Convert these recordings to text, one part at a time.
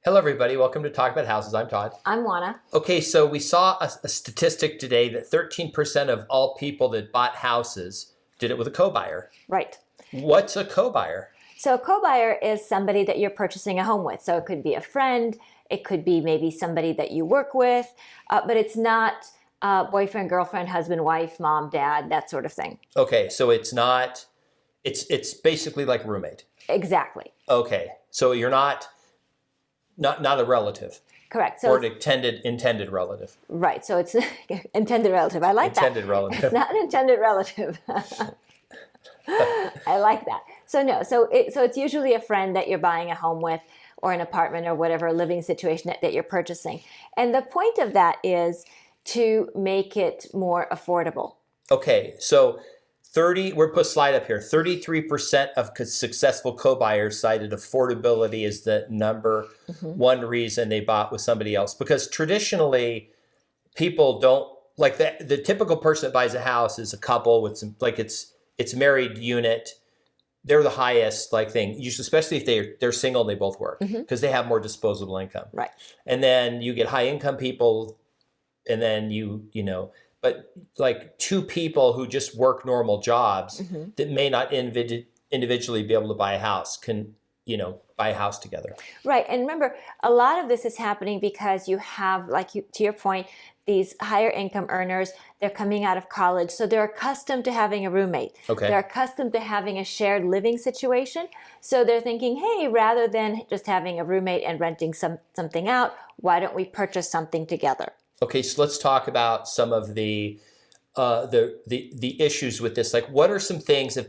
Hello, everybody. Welcome to Talk About Houses. I'm Todd. I'm Juana. Okay, so we saw a statistic today that 13% of all people that bought houses did it with a co-buyer. Right. What's a co-buyer? So a co-buyer is somebody that you're purchasing a home with. So it could be a friend, it could be maybe somebody that you work with, but it's not boyfriend, girlfriend, husband, wife, mom, dad, that sort of thing. Okay, so it's not, it's basically like a roommate. Exactly. Okay, so you're not a relative. Correct. So or an intended relative. Right. So it's intended relative. I like Intended that. relative. It's not an intended relative. I like that. So no. So it's usually a friend that you're buying a home with, or an apartment, or whatever living situation that you're purchasing. And the point of that is to make it more affordable. Okay, so we're put a slide up here. 33% of successful co-buyers cited affordability as the number one reason they bought with somebody else. Because traditionally, people don't like the typical person that buys a house is a couple with some it's married unit. They're the highest thing, usually, especially if they're single and they both work, because they have more disposable income. Right. And then you get high income people, and then but two people who just work normal jobs that may not individually be able to buy a house can, buy a house together. Right. And remember, a lot of this is happening because you have, to your point, these higher income earners, they're coming out of college. So they're accustomed to having a roommate. Okay. They're accustomed to having a shared living situation. So they're thinking, hey, rather than just having a roommate and renting something out, why don't we purchase something together? Okay, so let's talk about some of the issues with this. What are some things if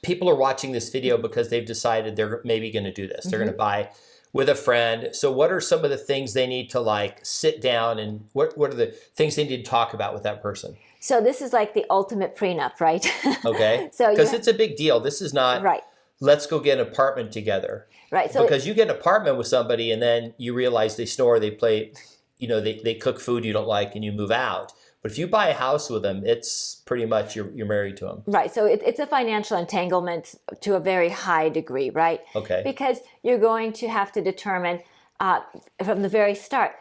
people are watching this video because they've decided they're maybe going to do this? They're going to buy with a friend. So what are some of the things they need to sit down, and what are the things they need to talk about with that person? So this is like the ultimate prenup, right? Okay, So because it's a big deal. This is not right. Let's go get an apartment together. Right. So because you get an apartment with somebody and then you realize they snore, they play, they cook food you don't like, and you move out. But if you buy a house with them, it's pretty much you're married to them. Right. So it's a financial entanglement to a very high degree, right? Okay. Because you're going to have to determine from the very start,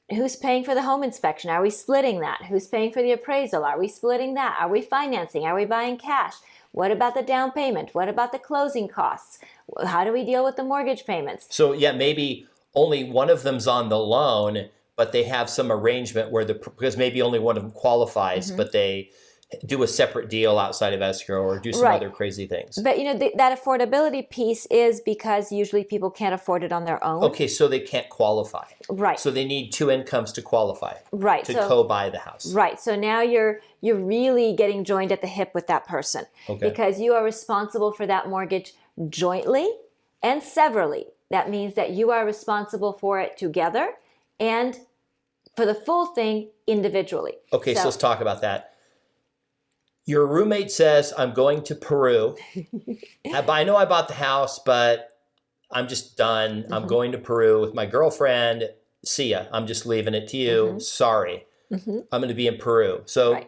who's paying for the home inspection? Are we splitting that? Who's paying for the appraisal? Are we splitting that? Are we financing? Are we buying cash? What about the down payment? What about the closing costs? How do we deal with the mortgage payments? So yeah, maybe only one of them's on the loan, but they have some arrangement where because maybe only one of them qualifies, but they do a separate deal outside of escrow or do some other crazy things. But that affordability piece is because usually people can't afford it on their own. Okay, so they can't qualify. Right. So they need two incomes to qualify. Right. To co-buy the house. Right. So now you're really getting joined at the hip with that person. Okay. Because you are responsible for that mortgage jointly and severally. That means that you are responsible for it together and for the full thing individually. Okay, so let's talk about that. Your roommate says, I'm going to Peru. I know I bought the house, but I'm just done. I'm going to Peru with my girlfriend. See ya. I'm just leaving it to you. Sorry. I'm going to be in Peru. So,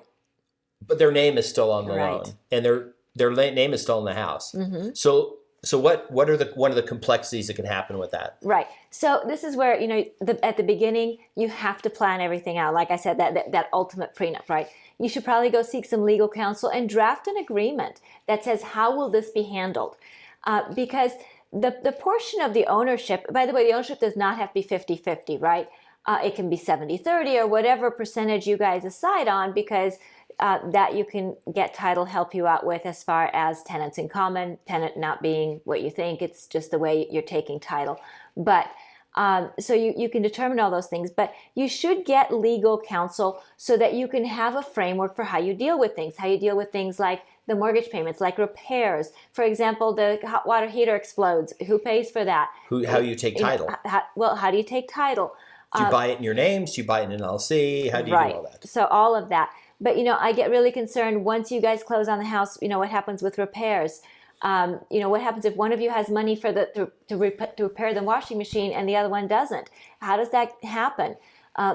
but their name is still on the loan, and their name is still in the house. So what are one of the complexities that can happen with that? Right. So this is where, at the beginning, you have to plan everything out. Like I said, that ultimate prenup, right? You should probably go seek some legal counsel and draft an agreement that says, how will this be handled? Because the portion of the ownership, by the way, the ownership does not have to be 50-50, right? It can be 70-30 or whatever percentage you guys decide on, because that you can get title help you out with as far as tenants in common, tenant not being what you think, it's just the way you're taking title. But so you can determine all those things, but you should get legal counsel so that you can have a framework for how you deal with things like the mortgage payments, like repairs. For example, the hot water heater explodes. Who pays for that? How you take title? How do you take title? Do you buy it in your name? Do you buy it in an LLC? How do you do all that? So all of that. But, I get really concerned once you guys close on the house, what happens with repairs? What happens if one of you has money for to repair the washing machine and the other one doesn't? How does that happen?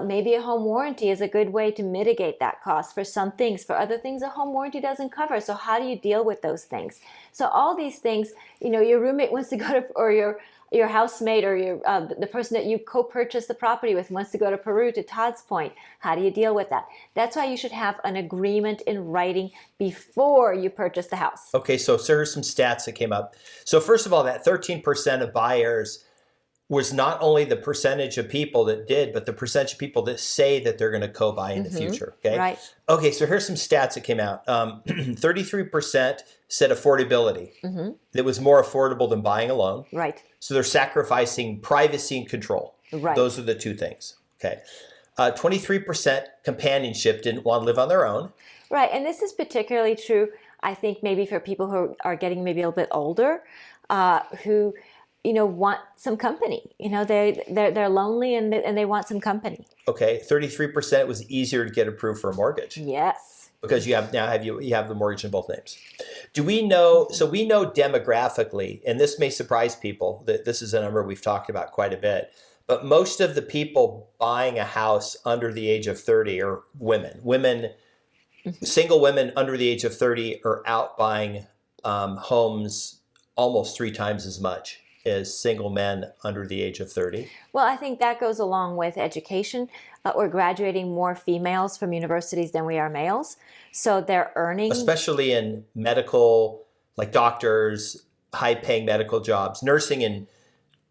Maybe a home warranty is a good way to mitigate that cost for some things. For other things, a home warranty doesn't cover. So how do you deal with those things? So all these things, your roommate wants to go to, or your your housemate or the person that you co-purchased the property with wants to go to Peru, to Todd's point. How do you deal with that? That's why you should have an agreement in writing before you purchase the house. Okay, so here's some stats that came up. So first of all, that 13% of buyers was not only the percentage of people that did, but the percentage of people that say that they're going to co-buy in the future. Okay. Right. Okay. So here's some stats that came out. 33% said affordability. That was more affordable than buying alone. Right. So they're sacrificing privacy and control. Right. Those are the two things. Okay. 23% companionship, didn't want to live on their own. Right. And this is particularly true, I think, maybe for people who are getting maybe a little bit older, who want some company. They're lonely and they want some company. Okay, 33% it was easier to get approved for a mortgage. Yes. Because you have the mortgage in both names. Do we know? So we know demographically, and this may surprise people, that this is a number we've talked about quite a bit. But most of the people buying a house under the age of 30 are women. Single women under the age of 30 are out buying homes almost 3 times as much as single men under the age of 30. Well, I think that goes along with education. We're graduating more females from universities than we are males. So they're earning... Especially in medical, like doctors, high-paying medical jobs. Nursing and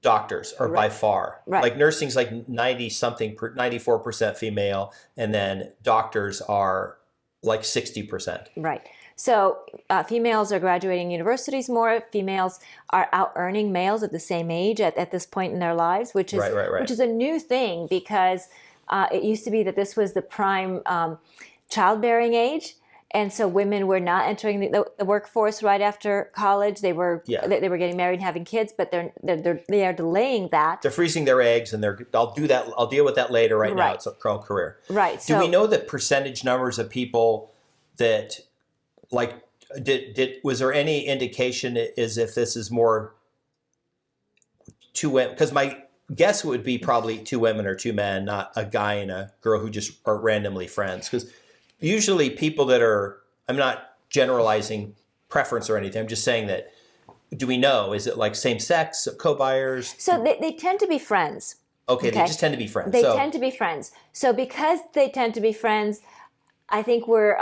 doctors are by far. Right. Like nursing's like 94% female, and then doctors are like 60%. Right. So females are graduating universities more. Females are out earning males at the same age at this point in their lives, which is which is a new thing, because it used to be that this was the prime childbearing age, and so women were not entering the workforce right after college. They were getting married and having kids, but they are delaying that. They're freezing their eggs, and I'll deal with that later. Right now, it's a current career. Right. Do we know the percentage numbers of people that? Like, was there any indication as if this is more 2 women? Because my guess would be probably 2 women or 2 men, not a guy and a girl who just are randomly friends. Because usually people that are, I'm not generalizing preference or anything. I'm just saying that, do we know? Is it like same sex, co-buyers? So they tend to be friends. Okay, they just tend to be friends. They tend to be friends. So because they tend to be friends, I think we're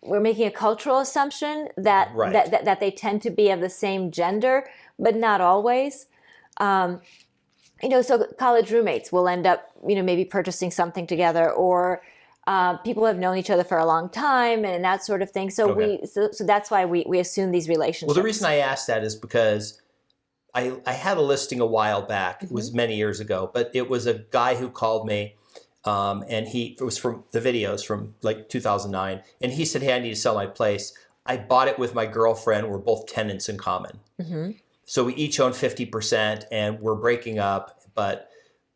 making a cultural assumption that they tend to be of the same gender, but not always. So college roommates will end up, maybe purchasing something together, or people have known each other for a long time and that sort of thing. So so that's why we assume these relationships. Well, the reason I asked that is because I had a listing a while back. It was many years ago, but it was a guy who called me. And it was from the videos from like 2009. And he said, hey, I need to sell my place. I bought it with my girlfriend. We're both tenants in common. So we each own 50% and we're breaking up, but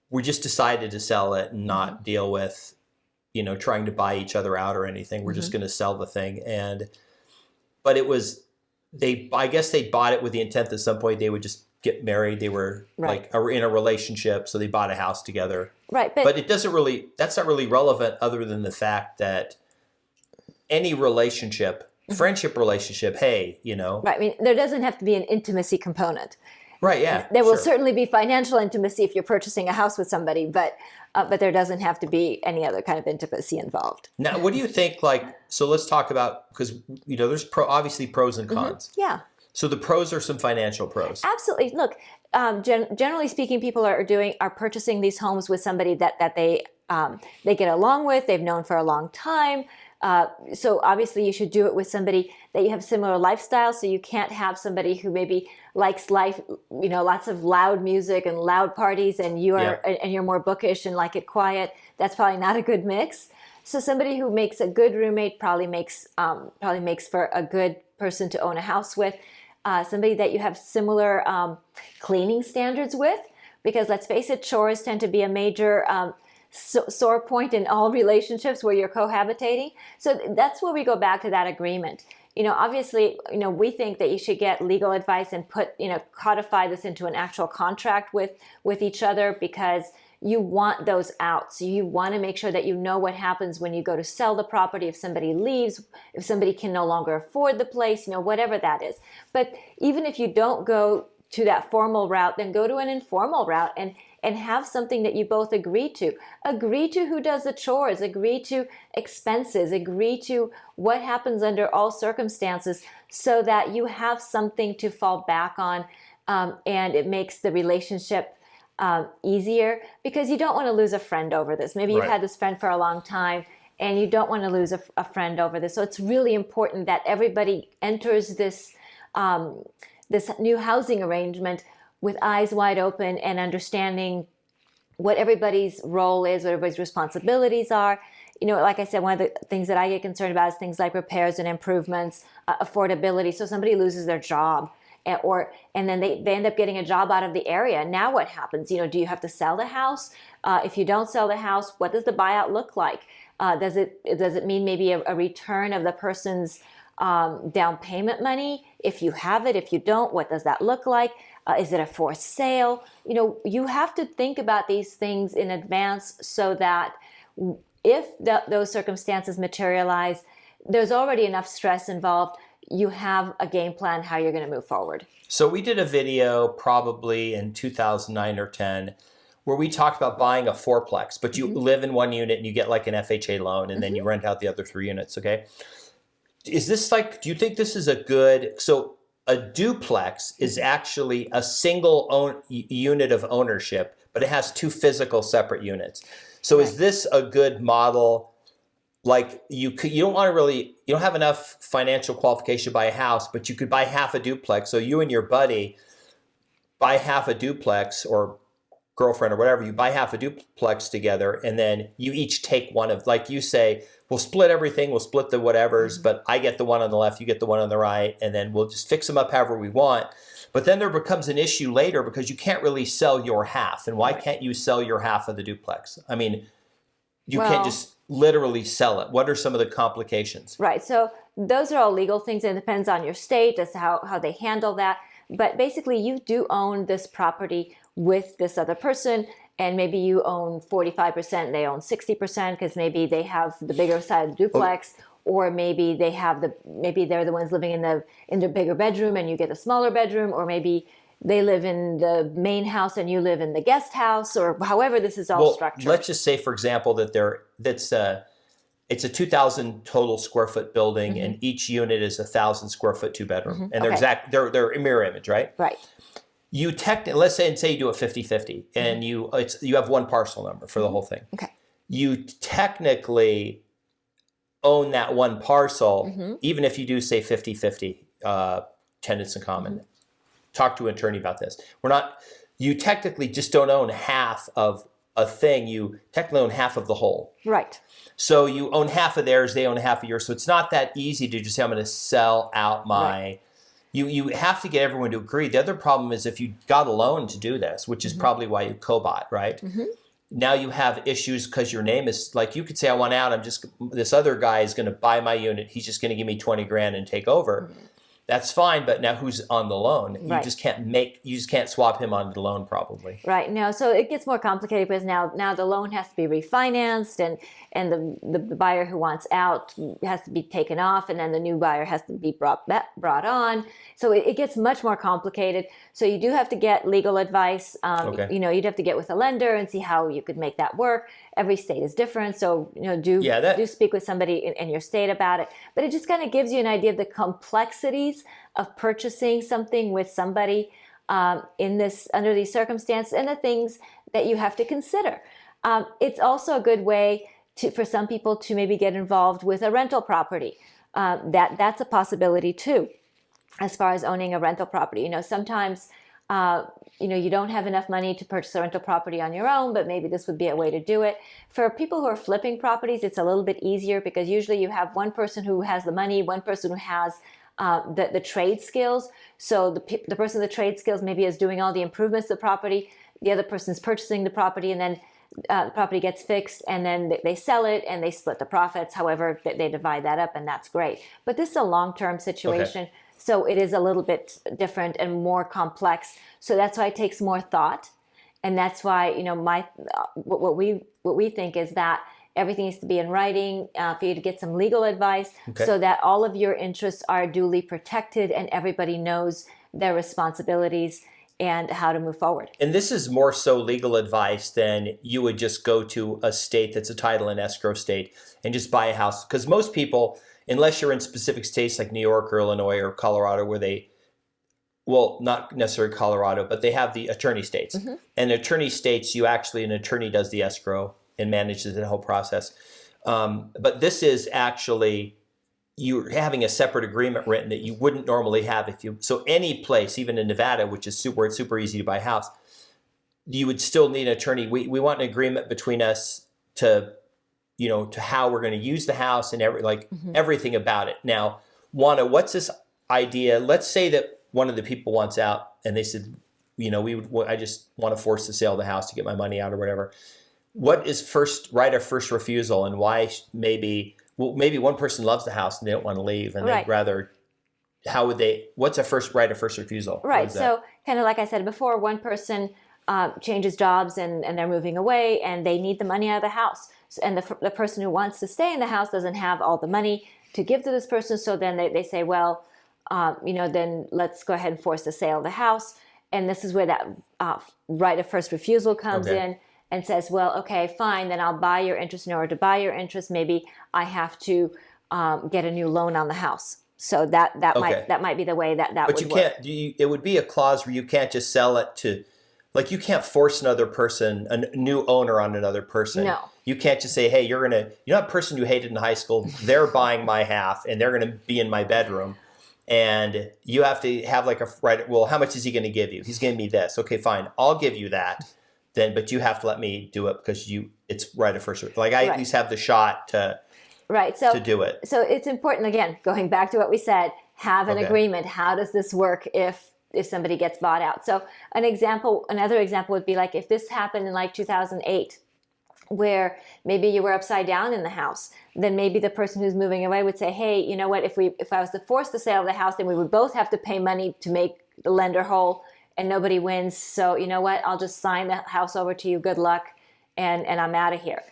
we just decided to sell it and not deal with, trying to buy each other out or anything. We're just going to sell the thing. But it was, I guess they bought it with the intent that at some point they would just get married. They were in a relationship, so they bought a house together. Right, but it doesn't really. That's not really relevant, other than the fact that any relationship, friendship relationship, hey, Right. I mean, there doesn't have to be an intimacy component. Right. Yeah. There will certainly be financial intimacy if you're purchasing a house with somebody, but there doesn't have to be any other kind of intimacy involved. Now, what do you think? So let's talk about, because there's obviously pros and cons. Yeah. So the pros are some financial pros. Absolutely. Look, generally speaking, people are purchasing these homes with somebody that they get along with, they've known for a long time. So obviously you should do it with somebody that you have similar lifestyle. So you can't have somebody who maybe likes life, lots of loud music and loud parties, and you're more bookish and like it quiet. That's probably not a good mix. So somebody who makes a good roommate probably makes for a good person to own a house with. Somebody that you have similar cleaning standards with, because let's face it, chores tend to be a major sore point in all relationships where you're cohabitating. So that's where we go back to that agreement. Obviously, we think that you should get legal advice and codify this into an actual contract with each other, because you want those outs. You want to make sure that you know what happens when you go to sell the property, if somebody leaves, if somebody can no longer afford the place, whatever that is. But even if you don't go to that formal route, then go to an informal route and have something that you both agree to. Agree to who does the chores, agree to expenses, agree to what happens under all circumstances, so that you have something to fall back on, and it makes the relationship easier, because you don't want to lose a friend over this. Maybe you've had this friend for a long time and you don't want to lose a friend over this. So it's really important that everybody enters this this new housing arrangement with eyes wide open and understanding what everybody's role is, what everybody's responsibilities are. You know, like I said, one of the things that I get concerned about is things like repairs and improvements, affordability. So somebody loses their job, and then they end up getting a job out of the area. Now what happens? You know, do you have to sell the house? If you don't sell the house, what does the buyout look like? Does it mean maybe a return of the person's down payment money? If you have it, if you don't, what does that look like? Is it a forced sale? You know, you have to think about these things in advance, so that if those circumstances materialize, there's already enough stress involved. You have a game plan how you're going to move forward. So we did a video probably in 2009 or 10 where we talked about buying a fourplex, but you live in one unit and you get like an FHA loan, and then you rent out the other 3 units, okay? Is this like, do you think this is a good, so a duplex is actually a single unit of ownership, but it has 2 physical separate units. So is this a good model? Like you don't want to really, you don't have enough financial qualification to buy a house, but you could buy half a duplex. So you and your buddy buy half a duplex, or girlfriend or whatever, you buy half a duplex together, and then you each take one of, like you say, we'll split everything, we'll split the whatevers, but I get the one on the left, you get the one on the right, and then we'll just fix them up however we want. But then there becomes an issue later because you can't really sell your half. And why can't you sell your half of the duplex? I mean, you can't just literally sell it. What are some of the complications? Right. So those are all legal things, and it depends on your state as to how they handle that. But basically, you do own this property with this other person, and maybe you own 45% and they own 60% because maybe they have the bigger side of the duplex, or maybe maybe they're the ones living in the bigger bedroom and you get a smaller bedroom, or maybe they live in the main house and you live in the guest house, or however this is all structured. Let's just say, for example, that it's a 2,000 total square foot building, and each unit is 1,000 square foot 2-bedroom, and they're a mirror image, right? Right. You let's say you do a 50-50, and you have one parcel number for the whole thing. Okay. You technically own that one parcel, even if you do say 50-50 tenants in common. Talk to an attorney about this. You technically just don't own half of a thing. You technically own half of the whole. Right. So you own half of theirs, they own half of yours. So it's not that easy to just say, I'm going to sell out my... Right. You have to get everyone to agree. The other problem is if you got a loan to do this, which is probably why you co-bought, right? Now you have issues because your name is, like, you could say, I want out. This other guy is going to buy my unit. He's just going to give me 20 grand and take over. That's fine, but now who's on the loan? You just can't swap him onto the loan probably. Right. No, so it gets more complicated because now the loan has to be refinanced, and the buyer who wants out has to be taken off, and then the new buyer has to be brought on. So it gets much more complicated. So you do have to get legal advice. You know, you'd have to get with a lender and see how you could make that work. Every state is different, so do speak with somebody in your state about it. But it just kind of gives you an idea of the complexities of purchasing something with somebody under these circumstances, and the things that you have to consider. It's also a good way for some people to maybe get involved with a rental property. That's a possibility too, as far as owning a rental property. You know, sometimes you don't have enough money to purchase a rental property on your own, but maybe this would be a way to do it. For people who are flipping properties, it's a little bit easier because usually you have one person who has the money, one person who has the trade skills. So the person with the trade skills maybe is doing all the improvements to the property. The other person is purchasing the property, and then the property gets fixed, and then they sell it and they split the profits. However, they divide that up, and that's great. But this is a long-term situation. Okay. So it is a little bit different and more complex. So that's why it takes more thought, and that's why what we think is that everything needs to be in writing for you to get some legal advice, so that all of your interests are duly protected and everybody knows their responsibilities. and how to move forward. And this is more so legal advice than you would just go to a state that's a title and escrow state and just buy a house. Because most people, unless you're in specific states like New York or Illinois or Colorado where they, well, not necessarily Colorado, but they have the attorney states. And attorney states, an attorney does the escrow and manages the whole process. But this is actually, you're having a separate agreement written that you wouldn't normally have so any place, even in Nevada, which is it's super easy to buy a house, you would still need an attorney. We want an agreement between us to how we're going to use the house and everything about it. Now, Juana, what's this idea? Let's say that one of the people wants out and they said, I just want to force the sale of the house to get my money out or whatever. What is right of first refusal, and why maybe one person loves the house and they don't want to leave and they'd rather, what's a right of first refusal? Right. So kind of like I said before, one person changes jobs and they're moving away and they need the money out of the house. And the person who wants to stay in the house doesn't have all the money to give to this person. So then they say, well, then let's go ahead and force the sale of the house. And this is where that right of first refusal comes in and says, well, okay, fine, then I'll buy your interest. In order to buy your interest, maybe I have to get a new loan on the house. So that might be the way that would work. But you can't. It would be a clause where you can't just sell it to, like, you can't force another person, a new owner on another person. No. You can't just say, hey, you're that person you hated in high school, they're buying my half and they're going to be in my bedroom. And you have to have how much is he going to give you? He's giving me this. Okay, fine. I'll give you that. But you have to let me do it because it's right at first. Like I at least have the shot to do it. So it's important, again, going back to what we said, have an agreement. How does this work if somebody gets bought out? So another example would be like if this happened in like 2008, where maybe you were upside down in the house, then maybe the person who's moving away would say, hey, you know what, if I was to force the sale of the house, then we would both have to pay money to make the lender whole and nobody wins. So you know what, I'll just sign the house over to you. Good luck. And I'm out of here.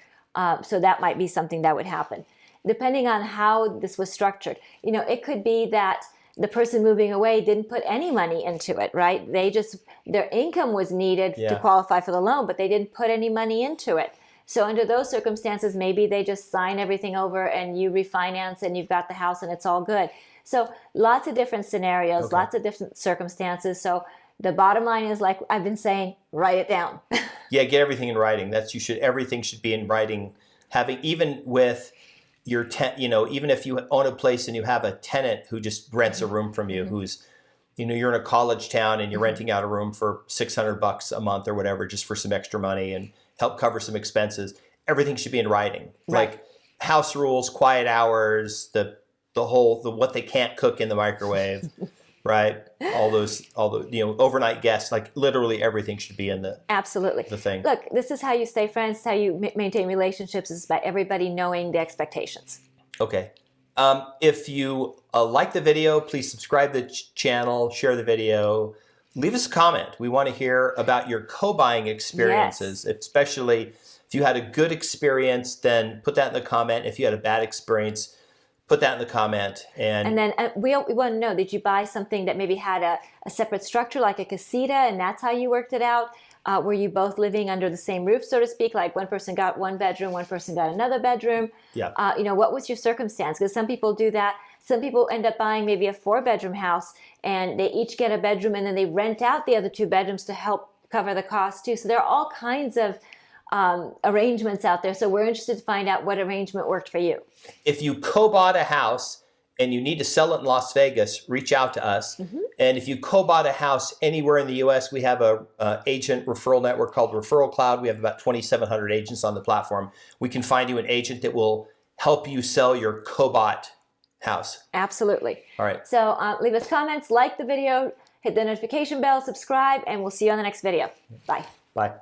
So that might be something that would happen. Depending on how this was structured. It could be that the person moving away didn't put any money into it, right? Their income was needed to qualify for the loan, but they didn't put any money into it. So under those circumstances, maybe they just sign everything over and you refinance and you've got the house and it's all good. So lots of different scenarios, lots of different circumstances. So the bottom line is, like I've been saying, write it down. Get everything in writing. Everything should be in writing. Even with your even if you own a place and you have a tenant who just rents a room from you, who's, you're in a college town and you're renting out a room for $600 a month or whatever, just for some extra money and help cover some expenses. Everything should be in writing. Right. Like house rules, quiet hours, the what they can't cook in the microwave. Right, all the overnight guests, like literally everything should be in the thing. Look, this is how you stay friends, how you maintain relationships, is by everybody knowing the expectations. Okay, if you like the video, please subscribe to the channel, share the video, leave us a comment. We want to hear about your co-buying experiences, especially if you had a good experience. Then put that in the comment. If you had a bad experience, put that in the comment. And then we want to know, did you buy something that maybe had a separate structure, like a casita, and that's how you worked it out? Were you both living under the same roof, so to speak? Like one person got one bedroom, one person got another bedroom? Yeah. What was your circumstance? Because some people do that. Some people end up buying maybe a 4-bedroom house, and they each get a bedroom, and then they rent out the other 2 bedrooms to help cover the cost too. So there are all kinds of arrangements out there. So we're interested to find out what arrangement worked for you. If you co-bought a house and you need to sell it in Las Vegas, reach out to us. And if you co-bought a house anywhere in the U.S., we have a agent referral network called Referral Cloud. We have about 2,700 agents on the platform. We can find you an agent that will help you sell your co-bought house. Absolutely. All right. So leave us comments, like the video, hit the notification bell, subscribe, and we'll see you on the next video. Bye. Bye.